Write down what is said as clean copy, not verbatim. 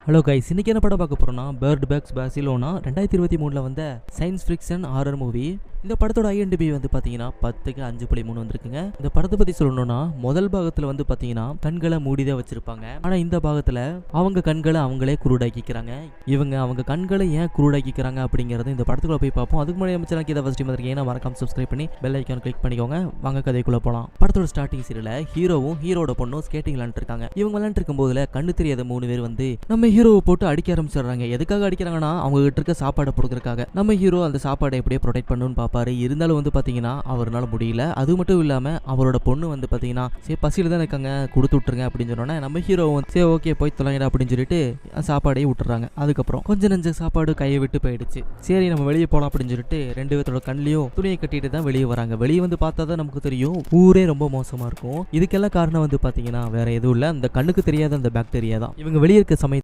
Hello guys, இன்னைக்கு என்ன படம் பார்க்க போறோம்னா பேர்ட் பேக்ஸ் பார்சிலோனா 2023ல வந்த சயின்ஸ் ஃபிக்ஷன் ஹாரர் மூவி. இந்த படத்தோட IMDb வந்து பாத்தீங்கன்னா 10க்கு 5.3 வந்திருக்குங்க. இந்த படத்தை பத்தி சொல்லணும்னா முதல் பாகத்துல வந்து பாத்தீங்கன்னா கண்களை மூடிதான் வச்சிருப்பாங்க. ஆனா இந்த பாகத்துல அவங்க கண்களை அவங்களே குருடாக்கிக்கிறாங்க. அவங்க கண்களை ஏன் குருடாக்கிக்கிறாங்க அப்படிங்கறது இந்த படத்துக்குள்ள போய் பார்ப்போம். அதுக்கு முன்னாடி நம்ம சேனலுக்கு இதை ஃபர்ஸ்ட் டைம் வந்திருக்கீங்கன்னா மறக்காம சப்ஸ்கிரைப் பண்ணி பெல் ஐகான் கிளிக் பண்ணிக்கோங்க. வாங்க கதைக்குள்ள போலாம். படத்தோட ஸ்டார்டிங் சீரியல்ல ஹீரோவும் ஹீரோட பொண்ணும் ஸ்கேட்டிங் விளையாண்டு இருக்காங்க. இவங்க விளையாண்டு இருக்கும் போதுல கண்ணு தெரியாத 3 பேர் வந்து நம்ம ஹீரோவை போட்டு அடிக்க ஆரம்பிச்சிடுறாங்க. எதுக்காக அடிக்கிறாங்கன்னா அவங்க கிட்ட இருக்க சாப்பாடை கொடுக்கறதுக்காக. நம்ம ஹீரோ அந்த சாப்பாடை எப்படியே ப்ரொடெக்ட் பண்ணணும்னு பாப்பாரு. இருந்தாலும் வந்து பாத்தீங்கன்னா அவரால் முடியல. அது மட்டும் இல்லாம அவரோட பொண்ணு வந்து பாத்தீங்கன்னா சரி பசியில தான் இருக்காங்க, கொடுத்து விட்டுருங்க அப்படின்னு சொன்னோன்னா நம்ம ஹீரோ வந்து சரி ஓகே போய் தொலைங்கடா அப்படின்னு சொல்லிட்டு சாப்பாடையே விட்டுறாங்க. அதுக்கப்புறம் கொஞ்சம் நெஞ்ச சாப்பாடு கையை விட்டு போயிடுச்சு. சரி நம்ம வெளியே போலாம் அப்படின்னு சொல்லிட்டு 2 பேர்த்தோட கண்ணிலையும் துணியை கட்டிட்டு தான் வெளியே வராங்க. வெளியே வந்து பார்த்தா தான் நமக்கு தெரியும் ஊரே ரொம்ப மோசமா இருக்கும். இதுக்கெல்லாம் காரணம் வந்து பாத்தீங்கன்னா வேற எதுவும் இல்லை, அந்த கண்ணுக்கு தெரியாத அந்த பாக்டீரியா தான். இவங்க வெளியே இருக்க சமயத்துல